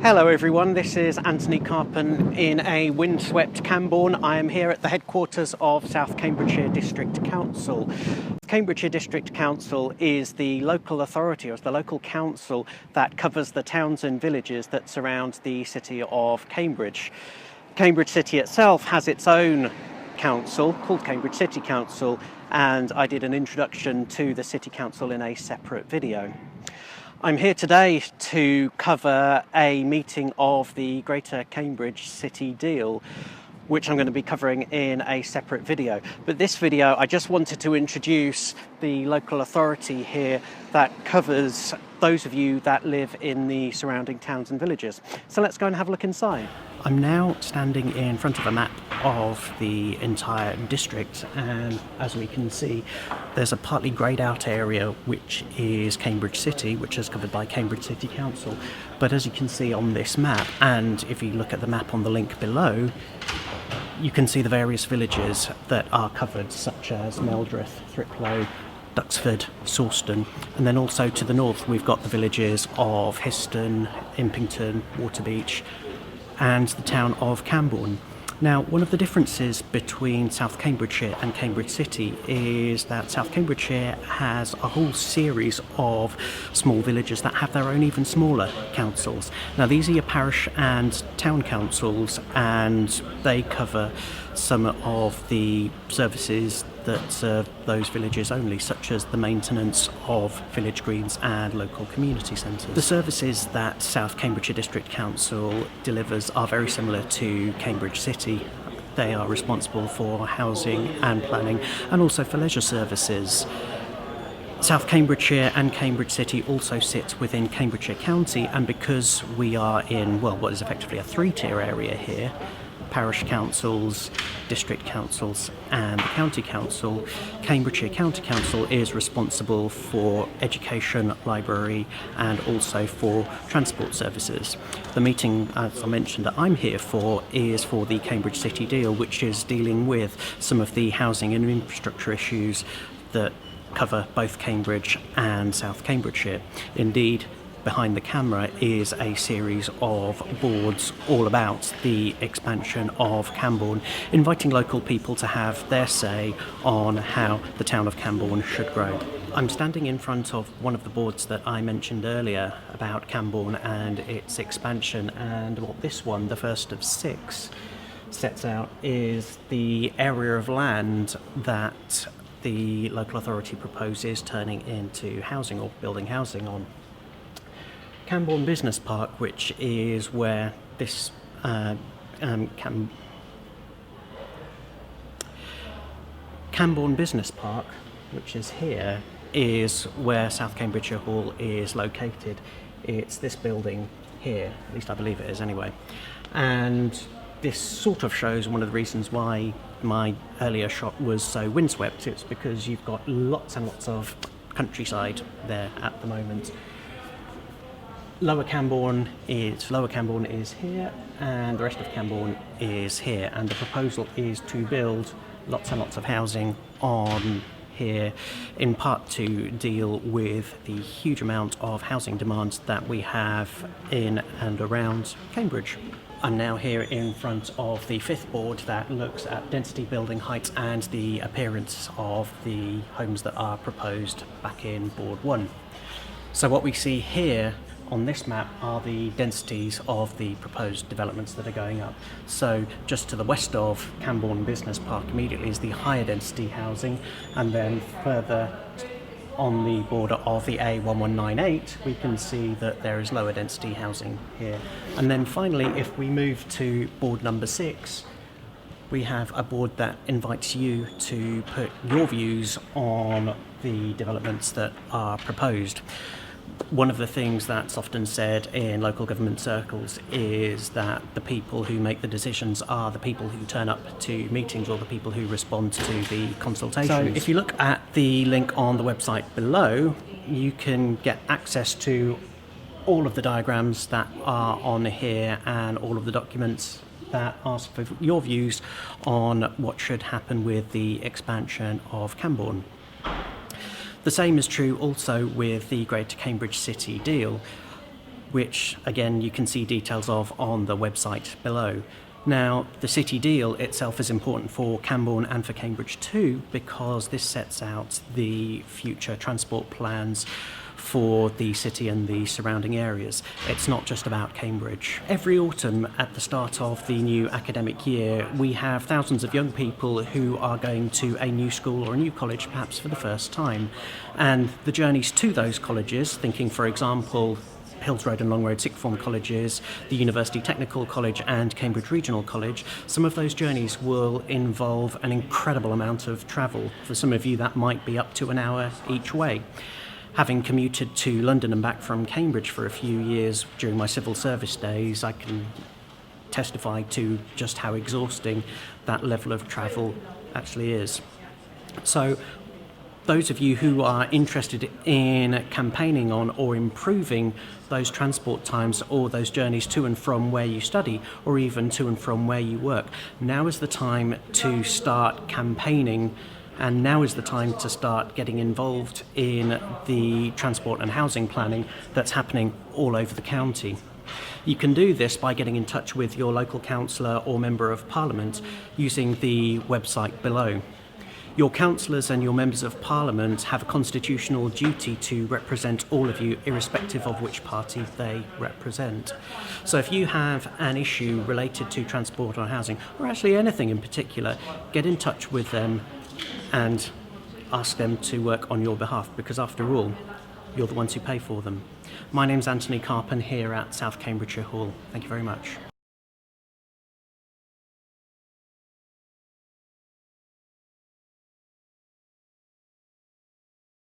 Hello everyone, this is Anthony Carpen in a windswept Cambourne. I am here at the headquarters of South Cambridgeshire District Council. Cambridgeshire District Council is the local authority, or is the local council that covers the towns and villages that surround the city of Cambridge. Cambridge City itself has its own council called Cambridge City Council, and I did an introduction to the City Council in a separate video. I'm here today to cover a meeting of the Greater Cambridge City Deal, which I'm going to be covering in a separate video. But this video, I just wanted to introduce the local authority here that covers those of you that live in the surrounding towns and villages. So let's go and have a look inside. I'm now standing in front of a map of the entire district, and as we can see, there's a partly greyed out area which is Cambridge City, which is covered by Cambridge City Council. But as you can see on this map, and if you look at the map on the link below, you can see the various villages that are covered, such as Meldreth, Thriplow, Duxford, Sawston, and then also to the north we've got the villages of Histon, Impington, Waterbeach, and the town of Cambourne. Now, one of the differences between South Cambridgeshire and Cambridge City is that South Cambridgeshire has a whole series of small villages that have their own even smaller councils. Now, these are your parish and town councils, and they cover some of the services that serve those villages only, such as the maintenance of village greens and local community centres. The services that South Cambridgeshire District Council delivers are very similar to Cambridge City. They are responsible for housing and planning, and also for leisure services. South Cambridgeshire and Cambridge City also sit within Cambridgeshire County, and because we are in, well, what is effectively a three-tier area here, parish councils, district councils and the county council, Cambridgeshire County Council is responsible for education, library and also for transport services. The meeting, as I mentioned, that I'm here for is for the Cambridge City Deal, which is dealing with some of the housing and infrastructure issues that cover both Cambridge and South Cambridgeshire. Indeed, behind the camera is a series of boards all about the expansion of Cambourne, inviting local people to have their say on how the town of Cambourne should grow. I'm standing in front of one of the boards that I mentioned earlier about Cambourne and its expansion, and what this one, the first of 6, sets out is the area of land that the local authority proposes turning into housing or building housing on. Cambourne Business Park, which is where this Cambourne Business Park, which is here, is where South Cambridgeshire Hall is located. It's this building here, at least I believe it is anyway. And this sort of shows one of the reasons why my earlier shot was so windswept. It's because you've got lots and lots of countryside there at the moment. Lower Cambourne is here, and the rest of Cambourne is here, and the proposal is to build lots and lots of housing on here, in part to deal with the huge amount of housing demand that we have in and around Cambridge. I'm now here in front of the 5th board that looks at density, building heights and the appearance of the homes that are proposed back in board 1. So what we see here on this map are the densities of the proposed developments that are going up. So just to the west of Cambourne Business Park immediately is the higher density housing, and then further on the border of the A1198 we can see that there is lower density housing here. And then finally, if we move to board number 6, we have a board that invites you to put your views on the developments that are proposed. One of the things that's often said in local government circles is that the people who make the decisions are the people who turn up to meetings or the people who respond to the consultations. So if you look at the link on the website below, you can get access to all of the diagrams that are on here and all of the documents that ask for your views on what should happen with the expansion of Cambourne. The same is true also with the Greater Cambridge City Deal. which again you can see details of on the website below. Now, the city deal itself is important for Cambourne and for Cambridge too, because this sets out the future transport plans for the city and the surrounding areas. It's not just about Cambridge. Every autumn at the start of the new academic year, we have thousands of young people who are going to a new school or a new college perhaps for the first time. And the journeys to those colleges, thinking for example Hills Road and Long Road sixth form colleges, the University Technical College and Cambridge Regional College, some of those journeys will involve an incredible amount of travel. For some of you that might be up to an hour each way. Having commuted to London and back from Cambridge for a few years during my civil service days, I can testify to just how exhausting that level of travel actually is. So those of you who are interested in campaigning on or improving those transport times or those journeys to and from where you study or even to and from where you work, now is the time to start campaigning, and now is the time to start getting involved in the transport and housing planning that's happening all over the county. You can do this by getting in touch with your local councillor or member of parliament using the website below. Your councillors and your members of parliament have a constitutional duty to represent all of you, irrespective of which party they represent. So if you have an issue related to transport or housing, or actually anything in particular, get in touch with them and ask them to work on your behalf, because after all, you're the ones who pay for them. My name's Anthony Carpen here at South Cambridgeshire Hall. Thank you very much.